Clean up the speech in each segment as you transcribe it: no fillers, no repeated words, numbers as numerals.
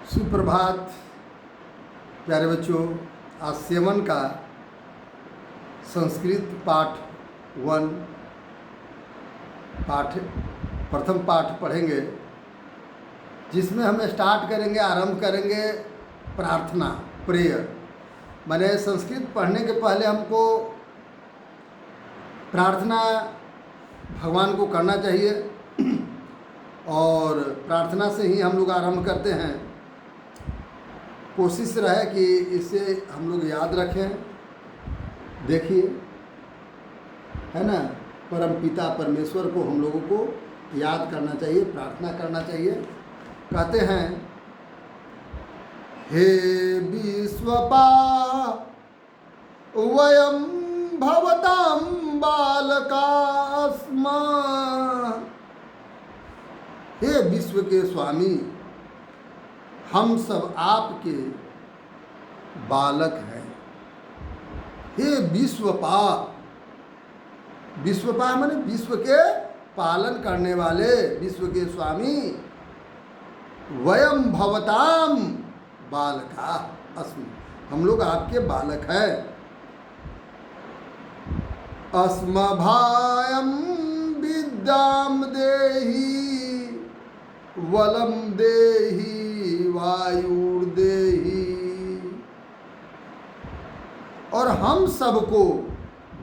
सुप्रभात प्यारे बच्चों। आज सेवन का संस्कृत पाठ 1 प्रथम पाठ पढ़ेंगे, जिसमें हम स्टार्ट करेंगे, आरंभ करेंगे प्रार्थना, प्रेयर। मैंने संस्कृत पढ़ने के पहले हमको प्रार्थना भगवान को करना चाहिए और प्रार्थना से ही हम लोग आरंभ करते हैं। कोशिश रहे कि इसे हम लोग याद रखें। देखिए, है ना, परम पिता परमेश्वर को हम लोगों को याद करना चाहिए, प्रार्थना करना चाहिए। कहते हैं, हे विश्वपा वयम भवतां बालका स्म। हे विश्व के स्वामी, हम सब आपके बालक हैं। हे विश्वपा, विश्वपा माने विश्व के पालन करने वाले, विश्व के स्वामी। वयम भवताम बालका अस्मि, हम लोग आपके बालक हैं। अस्मभायम विद्याम देहि वलम देहि वायुर्देहि। और हम सबको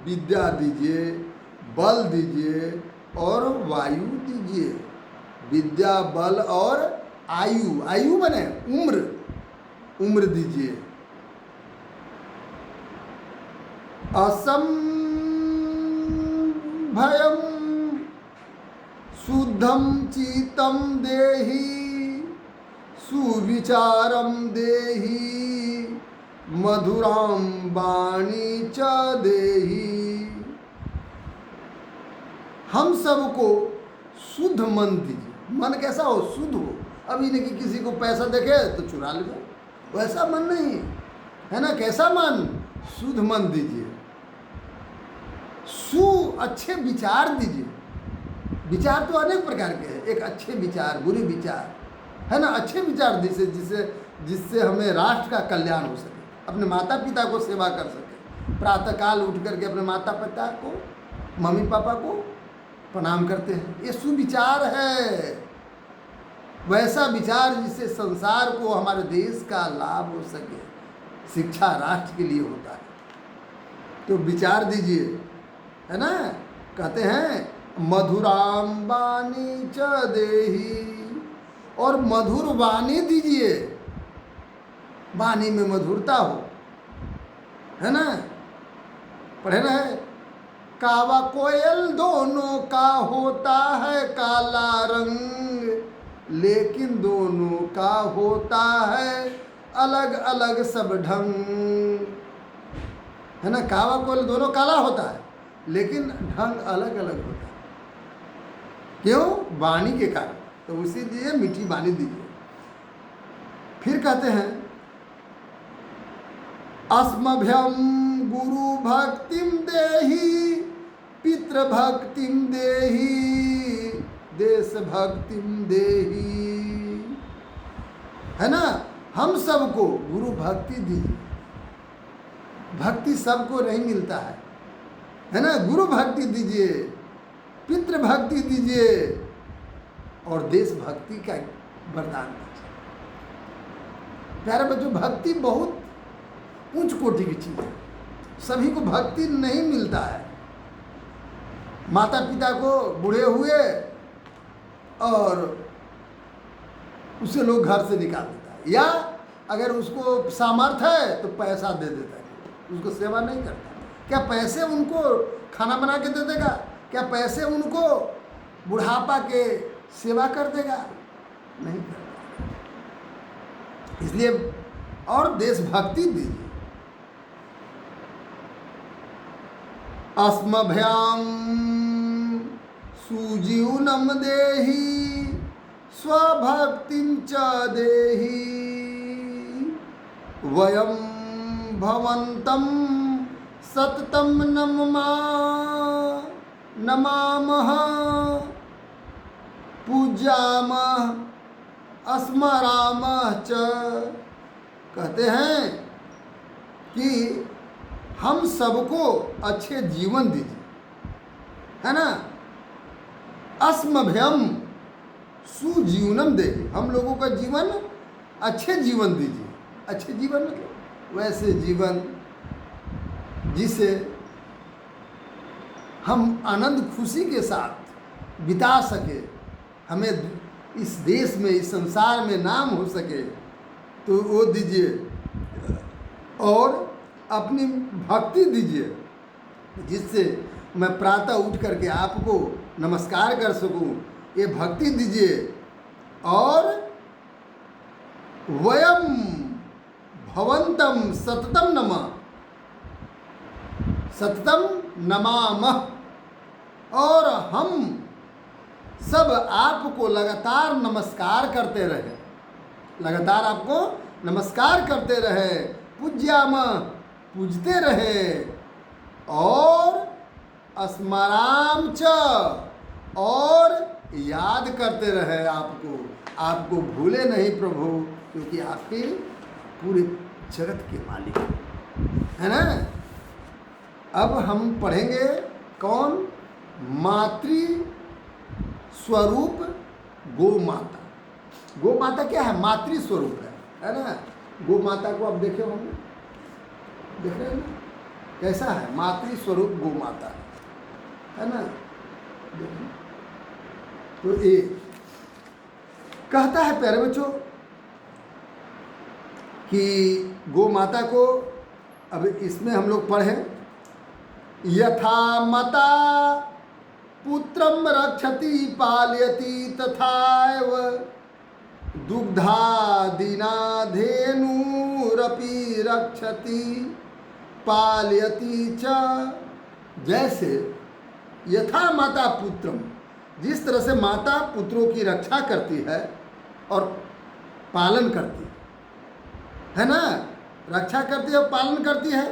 विद्या दीजिए, बल दीजिए और वायु दीजिए। विद्या, बल और आयु, आयु माने उम्र, उम्र दीजिए। असंभयम शुद्धम चित्तम देहि सुविचारम देहि मधुराम वाणी च देहि। हम सबको शुद्ध मन दीजिए। मन कैसा हो? शुद्ध हो। अभी नहीं कि किसी को पैसा देखे तो चुरा ले, वैसा मन नहीं है ना। कैसा मन? शुद्ध मन दीजिए। अच्छे विचार दीजिए। विचार तो अनेक प्रकार के हैं। एक अच्छे विचार, बुरे विचार, है ना। अच्छे विचार जिससे हमें राष्ट्र का कल्याण हो सके, अपने माता पिता को सेवा कर सके। प्रातःकाल उठ करके अपने माता पिता को, मम्मी पापा को प्रणाम करते हैं, ये सुविचार है। वैसा विचार जिससे संसार को, हमारे देश का लाभ हो सके। शिक्षा राष्ट्र के लिए होता है, तो विचार दीजिए, है ना। कहते हैं मधुराम वाणी च देहि, और मधुर वाणी दीजिए। वाणी में मधुरता हो, है ना। पढ़े ना है, कावा कोयल दोनों का होता है काला रंग, लेकिन दोनों का होता है अलग अलग सब ढंग, है ना। कावा कोयल दोनों काला होता है, लेकिन ढंग अलग अलग होता है। क्यों? वाणी के कारण। तो उसी लिए मीठी वाणी दीजिए। फिर कहते हैं, अस्मभ्यम गुरु भक्तिम देहि पितृ भक्तिम देहि देश भक्तिम देहि, है ना। हम सबको गुरु भक्ति दीजिए। भक्ति सबको नहीं मिलता है ना। गुरु भक्ति दीजिए, पितृ भक्ति दीजिए और देश भक्ति का वरदान दीजिए। प्यारे बच्चों, भक्ति बहुत उच्च कोटि की चीज़ है। सभी को भक्ति नहीं मिलता है। माता पिता को बूढ़े हुए और उसे लोग घर से निकाल देता है, या अगर उसको सामर्थ्य है तो पैसा दे देता है, उसको सेवा नहीं करता। क्या पैसे उनको खाना बना के दे देगा? क्या पैसे उनको बुढ़ापा के सेवा कर देगा? नहीं करता। इसलिए और देशभक्ति दीजिए। अस्मभ्याम सुजीवनम देहि स्वभक्तिम च देहि वयम भवन्तं सततं नमामः पूज्यामः अस्मरामः च, कहते हैं कि हम सबको अच्छे जीवन दीजिए, है ना। अस्मभ्यम सुजीवनम दे, हम लोगों का जीवन अच्छे जीवन दीजिए। अच्छे जीवन मतलब वैसे जीवन जिसे हम आनंद खुशी के साथ बिता सके, हमें इस देश में इस संसार में नाम हो सके, तो वो दीजिए। और अपनी भक्ति दीजिए जिससे मैं प्रातः उठ करके आपको नमस्कार कर सकूं, ये भक्ति दीजिए। और वयम भवंतम सततम नमः, सततम नमामः, और हम सब आपको लगातार नमस्कार करते रहे, लगातार आपको नमस्कार करते रहे, पूज्याम पूजते रहे, और स्मराम च, और याद करते रहे आपको, आपको भूले नहीं प्रभु, क्योंकि आपके पूरे जगत के मालिक है ना। अब हम पढ़ेंगे कौन, मातृ स्वरूप गो माता। गो माता क्या है, मातृ स्वरूप है ना। गो माता को आप देखे होंगे, देख रहे हैं ना, कैसा है, मातृ स्वरूप गो माता है ना। तो ये कहता है प्यारे बच्चों कि गो माता को, अब इसमें हम लोग पढ़ें, यथा माता पुत्रम रक्षति पालयति तथैव दुग्धादिना धेनुरपि रक्षति पालयति च। जैसे यथा माता पुत्रम, जिस तरह से माता पुत्रों की रक्षा करती है और पालन करती है ना, रक्षा करती है और पालन करती है,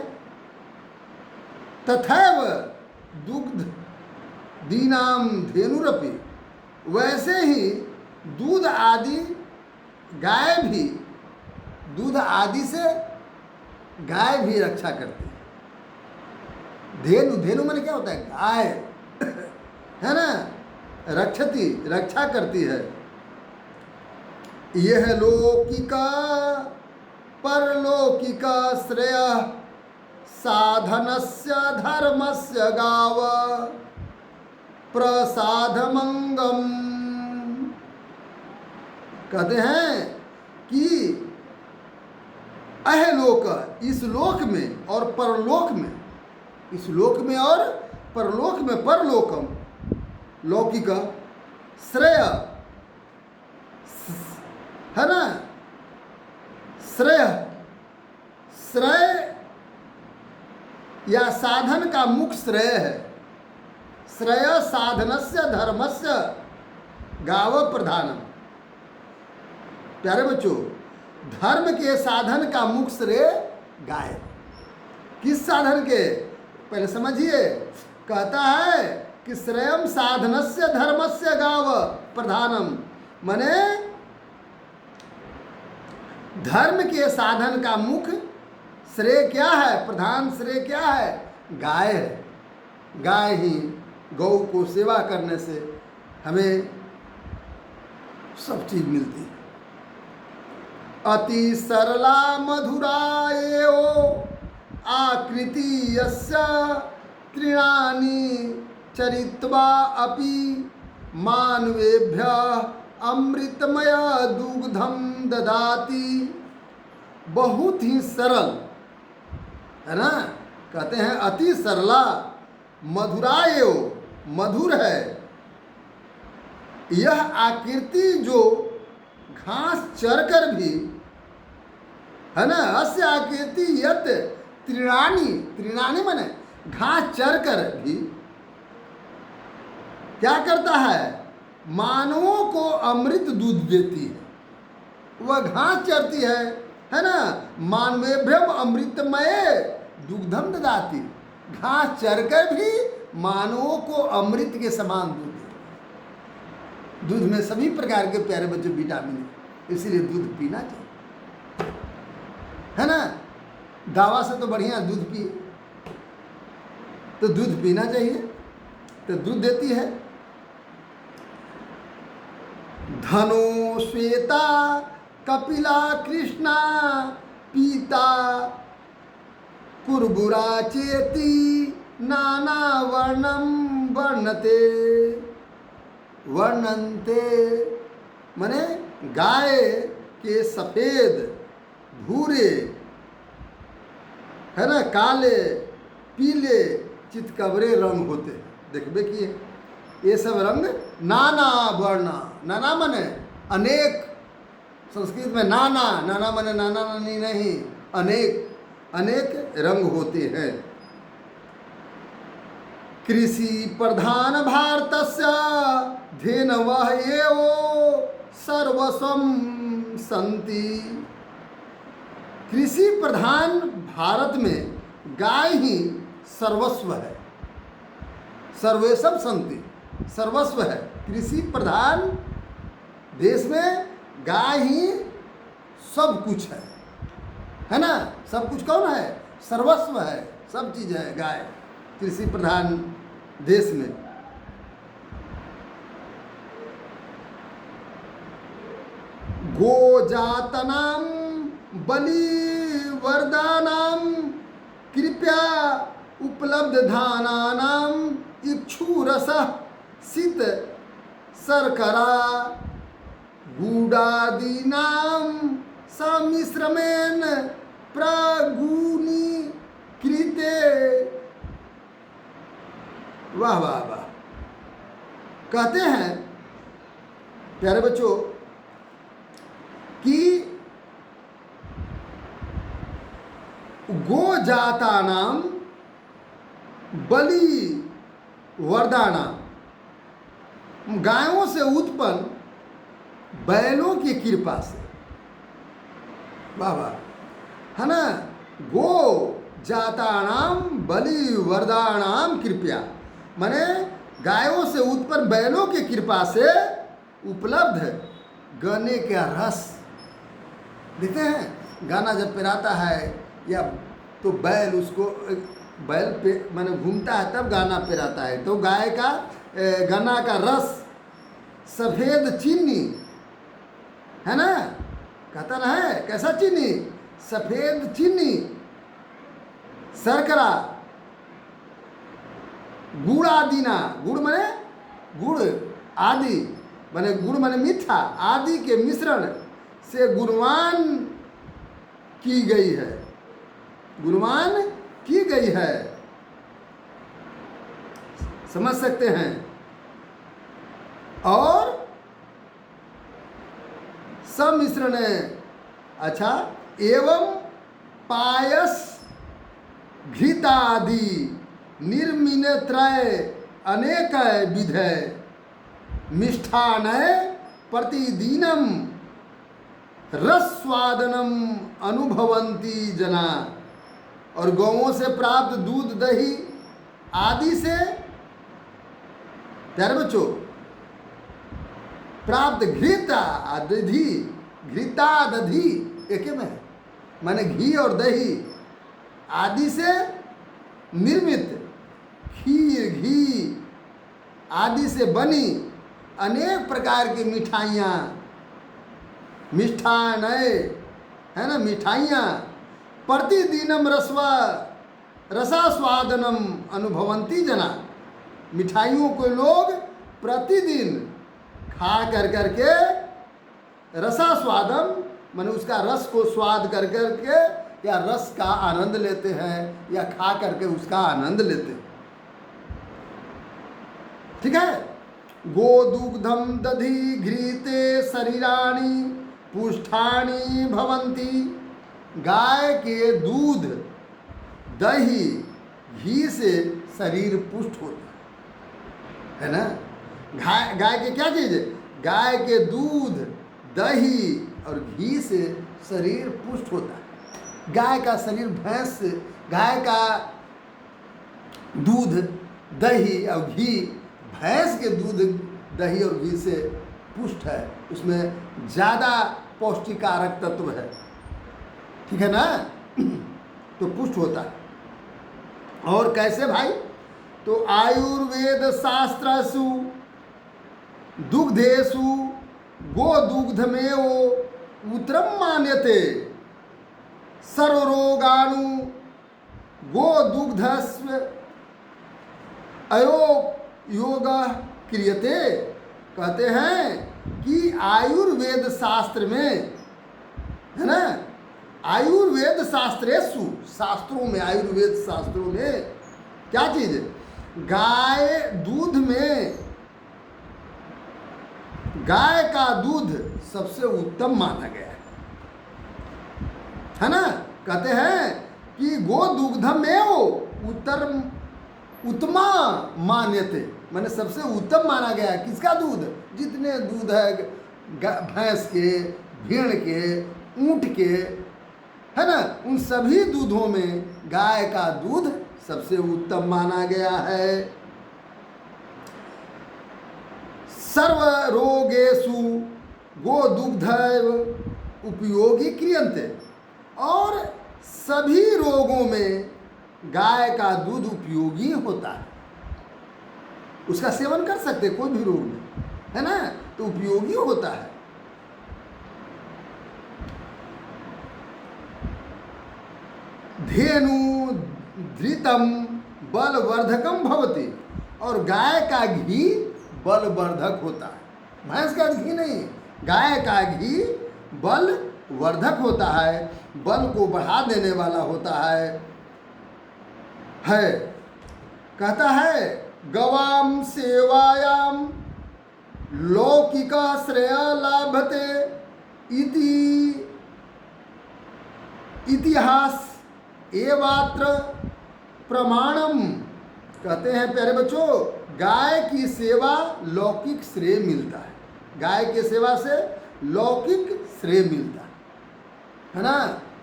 तथैव दुग्ध दीनाम धेनुरपि, वैसे ही दूध आदि, गाय भी, दूध आदि से गाय भी रक्षा करती है। धेनु, धेनु माने क्या होता है, गाय है ना, रक्षति, रक्षा करती है। यह लौकिका परलौकिका श्रेय साधनस्य धर्मस्य गाव प्रसाधमंगम। कहते हैं कि अहलोक, इस लोक में और परलोक में, इस लोक में और परलोक में, परलोकम लौकिक श्रेय है ना, श्रेय, श्रेय या साधन का मुख्य श्रेय है। श्रेय साधनस्य धर्मस्य गाव प्रधानम। प्यारे बच्चों, धर्म के साधन का मुख्य श्रेय गाय। किस साधन के, पहले समझिए, कहता है कि श्रेयम साधनस्य धर्मस्य गाव प्रधानम, माने धर्म के साधन का मुख्य श्रेय क्या है, प्रधान श्रेय क्या है, गाय है। गाय ही, गौ को सेवा करने से हमें सब चीज मिलती है। अति सरला मधुरा एव आकृति यस्य तृणानि चरित्वा अपि मानवेभ्यः अमृतमय दुग्धम ददाति। बहुत ही सरल है ना, कहते हैं अति सरला, मधुराएव, मधुर है, यह आकृति जो घास चरकर भी है ना, अस्य आकृति यत तृणानि, तृणानि माने घास चरकर भी क्या करता है, मानवों को अमृत दूध देती है। वह घास चरती है ना, मानवेभ्यम अमृतमय दुग्धम ददाति, घास चरकर भी मानवों को अमृत के समान दूध देती है। दूध में सभी प्रकार के प्यारे बच्चों विटामिन इसीलिए दूध पीना चाहिए, है ना। दवा से तो बढ़िया दूध पिए, तो दूध पीना चाहिए, तो दूध देती है। धनो श्वेता कपिला कृष्णा पीता कुरबुरा चेती नाना वर्णम वर्णते। वर्णन्ते माने गाय के सफ़ेद, भूरे, है ना, काले, पीले, चितकबरे रंग होते हैं। देखबे किए ये सब रंग नाना वर्ण, नाना माने अनेक, संस्कृत में नाना, नाना माने नाना नानी नहीं, अनेक अनेक रंग होते हैं। कृषि प्रधान भारतस्य धेनवः एव सर्वस्वं सन्ति। कृषि प्रधान भारत में गाय ही सर्वस्व है। सर्वेशम संति, सर्वस्व है। कृषि प्रधान देश में गाय ही सब कुछ है ना। सब कुछ कौन है? सर्वस्व है, सब चीज़ है गाय कृषि प्रधान देश में। गोजातनाम बलिवर्दानाम कृपया उपलब्ध धानानाम इक्षुरस शीत शर्करा गुडादीनाम सम्मिश्रमेन प्रागुनी कृते। वाह वाह वाह। कहते हैं प्यारे बच्चों कि गोजातानाम बलि वरदाना, गायों से उत्पन्न बैलों की कृपा से, वाह वाह, है ना। गो जातानाम बलि वरदानाम कृपया माने गायों से उत्पन्न बैलों की कृपा से उपलब्ध गन्ने का रस। देखते हैं गाना जब पिराता है या तो बैल उसको, बैल पे माने घूमता है तब गाना पिराता है, तो गाय का गन्ना का रस, सफ़ेद चीनी, है ना, कहता ना है कैसा चीनी, सफ़ेद चीनी, शर्करा, गुड़ आदिना, गुड़ माने गुड़ आदि माने गुड़ माने मीठा, आदि के मिश्रण से गुणवान की गई है, गुणवान की गई है। समझ सकते हैं। और सम्मिश्रण, अच्छा, एवं पायस घृतादि निर्मिनत्रय अनेक विधय मिष्ठानय प्रतिदिनम रसस्वादनम अनुभवन्ति जना। और गौओं से प्राप्त दूध, दही आदि से प्यारे बच्चों प्राप्त घृतादधि, घृतादधि एक में है, माने घी और दही आदि से निर्मित खीर, घी आदि से बनी अनेक प्रकार की मिठाइयाँ, मिष्ठान है ना, मिठाइयाँ प्रतिदिनम रसास्वादनम अनुभवन्ति जना। मिठाइयों को लोग प्रतिदिन खा कर करके रसास्वादम माने उसका रस को स्वाद कर करके या रस का आनंद लेते हैं या खा करके उसका आनंद लेते हैं। ठीक है। गोदुग्धम दधि घृते शरीराणि पुष्ठानि भवन्ति। गाय के दूध, दही, घी से शरीर पुष्ट होता है ना। गाय के क्या चीज़ है? गाय के दूध, दही और घी से शरीर पुष्ट होता है। गाय का शरीर, भैंस से गाय का दूध, दही और घी, भैंस के दूध, दही और घी से पुष्ट है। उसमें ज़्यादा पौष्टिकारक तत्व है, ठीक है ना। तो पुष्ट होता है। और कैसे भाई? तो आयुर्वेद शास्त्रसु दुग्धेषु गोदुग्धमेव उत्तरम मान्यते सर्वरोगाणु गोदुग्धस्व अयो योग क्रियते। कहते हैं कि आयुर्वेद शास्त्र में, है ना, आयुर्वेद शास्त्रेषु, शास्त्रों में, आयुर्वेद शास्त्रों में क्या चीज है? गाय दूध में, गाय का दूध सबसे उत्तम माना गया है ना। कहते हैं कि गोदुग्धमेव उत्तमा मान्यते, माने सबसे उत्तम माना गया है। किसका दूध? जितने दूध है भैंस के, भेड़ के, ऊंट के, है ना, उन सभी दूधों में गाय का दूध सबसे उत्तम माना गया है। सर्व रोगेषु गोदुग्ध उपयोगी क्रियन्ते, और सभी रोगों में गाय का दूध उपयोगी होता है। उसका सेवन कर सकते कोई भी रोग में, है ना, तो उपयोगी होता है। धेनु धृतम बलवर्धकम भवति, और गाय का घी बलवर्धक होता है। भैंस का घी नहीं, गाय का घी बलवर्धक होता है, बल को बढ़ा देने वाला होता है। कहता है गवाम सेवायाम लौकिक श्रेय लाभते इति इतिहास एवात्र प्रमाणम। कहते हैं प्यारे बच्चों, गाय की सेवा लौकिक श्रेय मिलता है। गाय की सेवा से लौकिक श्रेय मिलता है ना।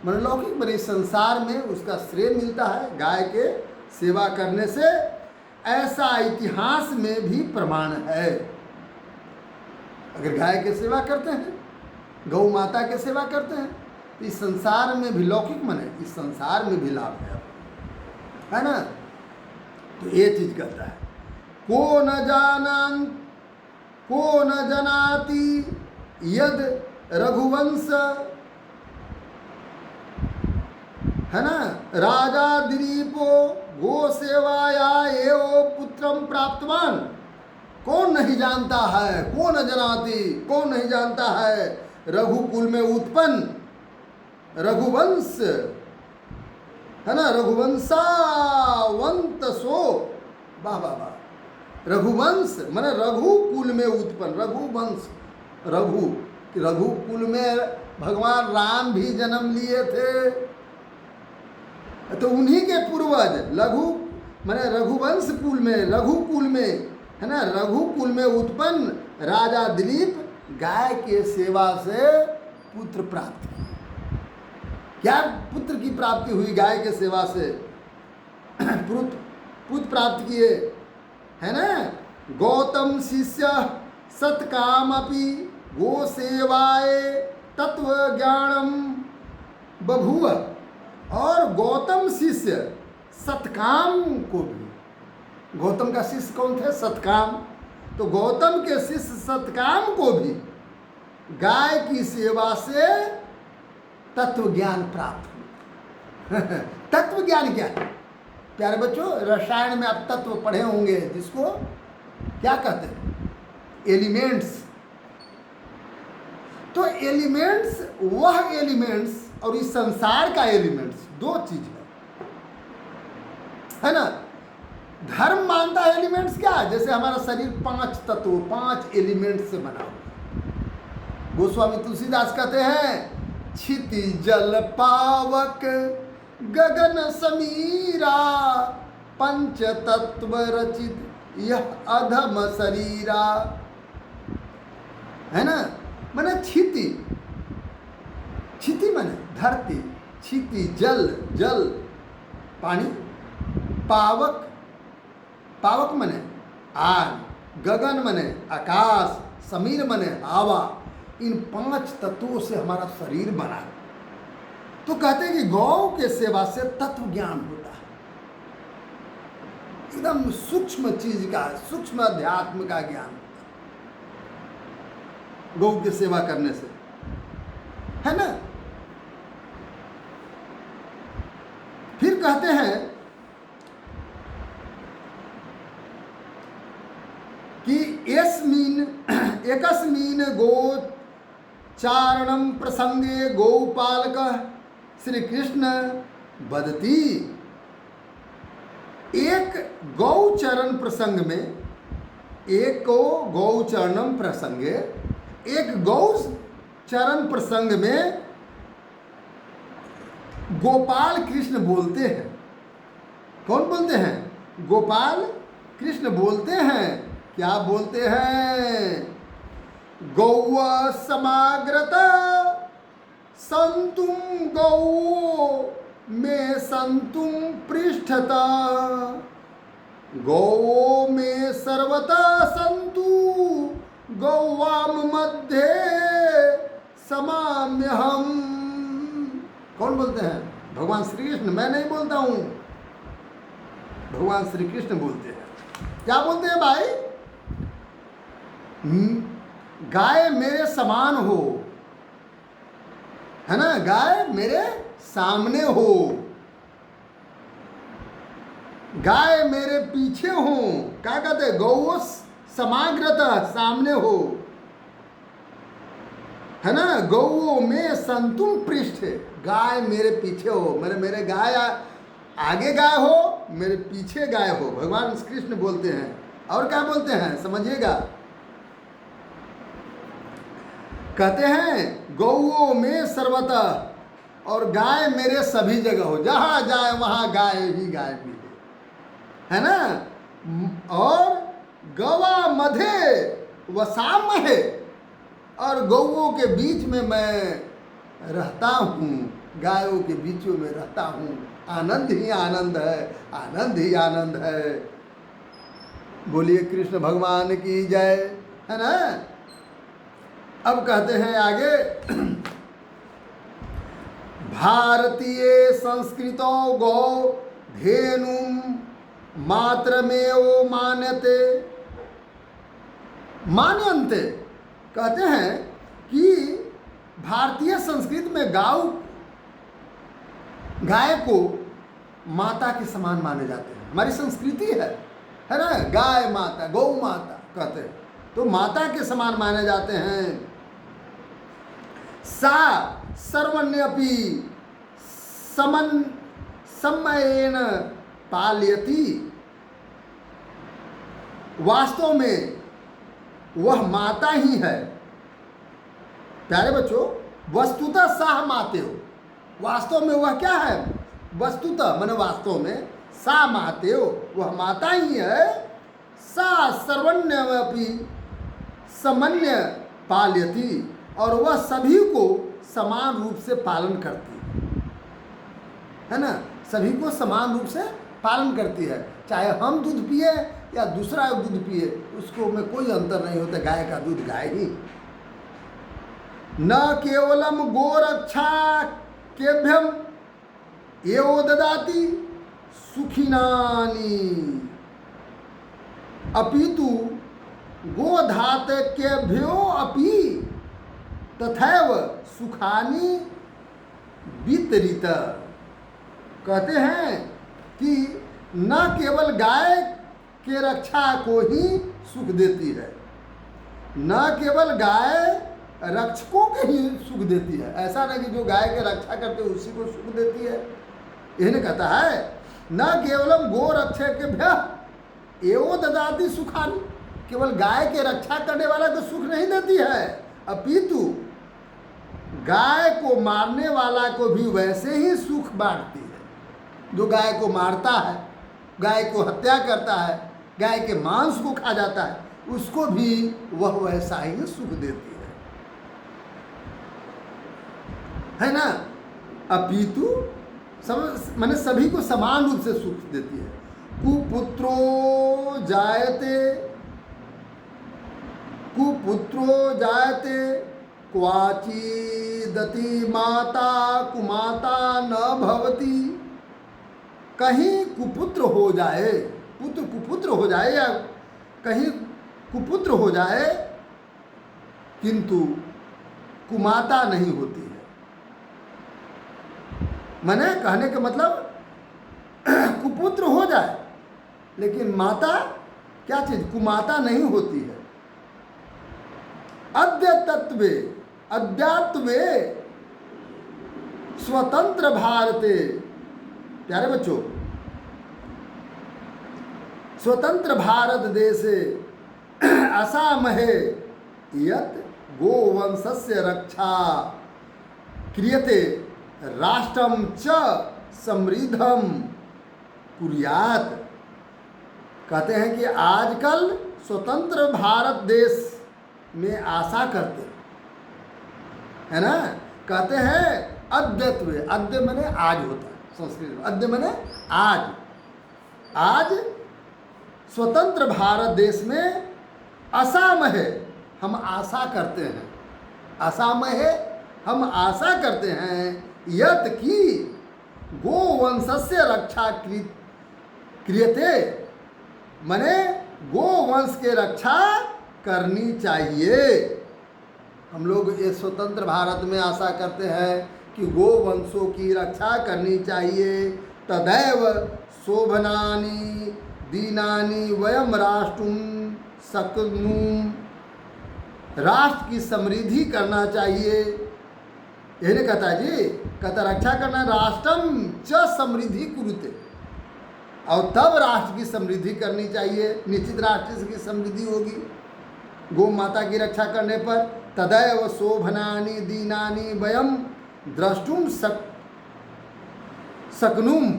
मतलब लौकिक बने संसार में उसका श्रेय मिलता है गाय के सेवा करने से, ऐसा इतिहास में भी प्रमाण है। अगर गाय की सेवा करते हैं, गौ माता की सेवा करते हैं, तो इस संसार में भी लौकिक मने इस संसार में भी लाभ है ना। तो ये चीज कहता है, को न जनाति यद रघुवंश, है ना, राजा दिलीपो गो सेवाया एवं पुत्रम प्राप्तवान। कौन नहीं जानता है, कौन जनाति, कौन नहीं जानता है, रघुकुल में उत्पन्न रघुवंश, है ना, रघुवंशावंत सो, वाह वाह वाह, रघुवंश माने रघुकुल में उत्पन्न, रघुवंश, रघुकुल में भगवान राम भी जन्म लिए थे, तो उन्हीं के पूर्वज लघु माने रघुवंश कुल में, रघुकुल में, है ना, रघुकुल में उत्पन्न राजा दिलीप गाय के सेवा से पुत्र प्राप्त किए। क्या पुत्र की प्राप्ति हुई? गाय के सेवा से पुत्र प्राप्त किए, है ना। गौतम शिष्य सत्काम अपि गो सेवाए तत्व ज्ञानम बभूव, और गौतम शिष्य सतकाम को भी, गौतम का शिष्य कौन थे? सतकाम। तो गौतम के शिष्य सतकाम को भी गाय की सेवा से तत्व ज्ञान प्राप्त हुआ। तत्व ज्ञान क्या है प्यारे बच्चों? रसायन में आप तत्व पढ़े होंगे, जिसको क्या कहते हैं? एलिमेंट्स। तो एलिमेंट्स, वह एलिमेंट्स और इस संसार का एलिमेंट्स दो चीज है ना। धर्म मानता है एलिमेंट्स क्या? जैसे हमारा शरीर 5 तत्व, 5 एलिमेंट्स से बना हुआ। गोस्वामी तुलसीदास कहते हैं, क्षिति जल पावक गगन समीरा, पंच तत्व रचित यह अधम शरीरा, है ना। माने क्षिति, क्षिति माने धरती, क्षिति जल, जल पानी, पावक, पावक माने आग, गगन माने आकाश, समीर माने हवा। इन 5 तत्वों से हमारा शरीर बना है। तो कहते हैं कि गौ के सेवा से तत्व ज्ञान होता है, एकदम सूक्ष्म चीज का, सूक्ष्म अध्यात्म का ज्ञान होता है गौ की सेवा करने से, है ना। फिर कहते हैं कि एकस्मिन् गोचारणं प्रसंगे गौपालक श्री कृष्ण वदति। एक गौचरण प्रसंग में, एक गौचरणम प्रसंगे, एक गौचरण प्रसंग में गोपाल कृष्ण बोलते हैं। कौन बोलते हैं? गोपाल कृष्ण बोलते हैं। क्या बोलते हैं? गौव समाग्रत संतुम गौ में संतुम पृष्ठता, गौ में सर्वता संतु गौवाम मध्य समाम्यहम। कौन बोलते हैं? भगवान श्री कृष्ण। मैं नहीं बोलता हूं, भगवान श्री कृष्ण बोलते हैं। क्या बोलते हैं भाई? गाय मेरे समान हो, है ना, गाय मेरे सामने हो, गाय मेरे पीछे हो। क्या कहते हैं? गौ समाग्रतः, सामने हो, है ना। गौ में संतुम पृष्ठ, गाय मेरे पीछे हो, मेरे गाय आगे गाय हो, मेरे पीछे गाय हो। भगवान श्री कृष्ण बोलते हैं। और क्या बोलते हैं समझिएगा। कहते हैं गौ में सर्वतः, और गाय मेरे सभी जगह हो, जहां जाए वहां गाय ही गाय मिले, है ना। और गवा मधे वसाम है, और गौओं के बीच में मैं रहता हूँ, गायों के बीचों में रहता हूँ। आनंद ही आनंद है, आनंद ही आनंद है। बोलिए कृष्ण भगवान की जय, है ना। अब कहते हैं आगे, भारतीय संस्कृतो गौ धेनु मात्रमेव मान्यते मान्यन्ते। कहते हैं कि भारतीय संस्कृति में गाय को माता के समान माने जाते हैं। हमारी संस्कृति है ना, गाय माता, गौ माता कहते हैं, तो माता के समान माने जाते हैं। सा सर्वण्यपि समयेन पालयति। वास्तव में वह माता ही है। प्यारे बच्चों, वस्तुतः सा माते हो, वास्तव में वह क्या है? वस्तुतः माने वास्तव में, सा माते हो, वह माता ही है। सा सर्वण्यमपि समन्य पालयति, और वह सभी को समान रूप से पालन करती है ना। सभी को समान रूप से पालन करती है, चाहे हम दूध पिए या दूसरा दूध पिए, उसको में कोई अंतर नहीं होता। गाय का दूध गाय ही। न केवलम गोरक्षा केभ्यम एवो ददाति सुखिनानि, अपितु गोधातकेभ्यो अपि तथैव सुखानि वितरित। कहते हैं कि न केवल गाय के रक्षा को ही सुख देती है, न केवल गाय रक्षकों के ही सुख देती है। ऐसा नहीं कि जो गाय के रक्षा करते उसी को सुख देती है। यही कहता है, न केवलम गो रक्षकेभ्यः एवो ददाति सुखानि, केवल गाय के रक्षा करने वाला को सुख नहीं देती है, अपितु गाय को मारने वाला को भी वैसे ही सुख बांटती है। जो गाय को मारता है, गाय को हत्या करता है, गाय के मांस को खा जाता है, उसको भी वह वैसा ही सुख देती है ना। अपितु माने सभी को समान रूप से सुख देती है। कुपुत्रो जायते क्वाचिदति माता कुमाता न भवति। कहीं कुपुत्र हो जाए, पुत्र कुपुत्र हो जाए या कहीं कुपुत्र हो जाए, किंतु कुमाता नहीं होती है। मैंने कहने का मतलब कुपुत्र हो जाए लेकिन माता क्या चीज, कुमाता नहीं होती है। अद्यतत्वे अध्यात्वे स्वतंत्र भारते, प्यारे बच्चों, स्वतंत्र भारत देशे असामहे यत् गोवंशस्य रक्षा क्रियते राष्ट्रम च समृद्धम कुर्यात। कहते हैं कि आजकल स्वतंत्र भारत देश में आशा करते है ना, कहते हैं अद्यत्व, अद्य मैंने आज होता है संस्कृत में, अद्य मैंने आज, आज स्वतंत्र भारत देश में असाम है, हम आशा करते हैं, असाम है हम आशा करते हैं, यत की गोवंशस्य रक्षा क्रियते, मने गोवंश के रक्षा करनी चाहिए। हम लोग ये स्वतंत्र भारत में आशा करते हैं कि गोवंशों की रक्षा करनी चाहिए। तदैव शोभनानि दीनानि वयम राष्ट्रम शक्नुम, राष्ट्र की समृद्धि करना चाहिए। यही नहीं कहता जी, कहता रक्षा करना, राष्ट्रम च समृद्धि कुरुते, और तब राष्ट्र की समृद्धि करनी चाहिए। निश्चित राष्ट्र की समृद्धि होगी गौ माता की रक्षा करने पर। तदैव शोभनानि दीनानि वयम द्रष्टुम शक्नुम,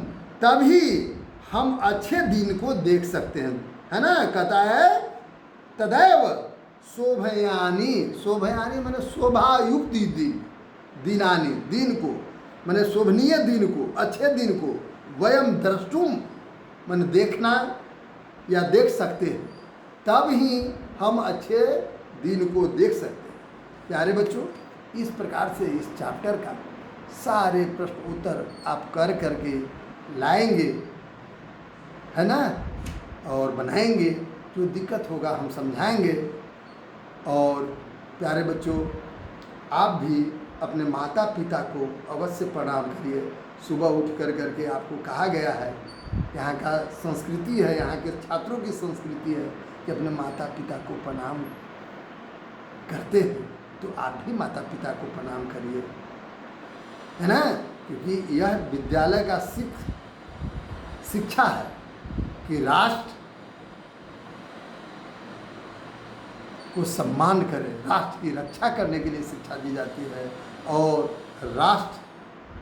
तभी हम अच्छे दिन को देख सकते हैं, है ना। कहता है तदैव शोभयानी, शोभयानी मैंने शोभायुक्त दिन, दीनानी दिन को, मैंने शोभनीय दिन को, अच्छे दिन को, वयम द्रष्टुम मैंने देखना या देख सकते हैं, तब ही हम अच्छे दिन को देख सकते हैं। प्यारे बच्चों, इस प्रकार से इस चैप्टर का सारे प्रश्न उत्तर आप कर करके लाएंगे, है ना, और बनाएंगे। जो दिक्कत होगा हम समझाएंगे। और प्यारे बच्चों, आप भी अपने माता पिता को अवश्य प्रणाम करिए। सुबह उठ कर करके आपको कहा गया है, यहाँ का संस्कृति है, यहाँ के छात्रों की संस्कृति है कि अपने माता पिता को प्रणाम करते हैं, तो आप भी माता पिता को प्रणाम करिए, है ना। क्योंकि यह विद्यालय का शिक्षा है कि राष्ट्र को सम्मान करें, राष्ट्र की रक्षा करने के लिए शिक्षा दी जाती है, और राष्ट्र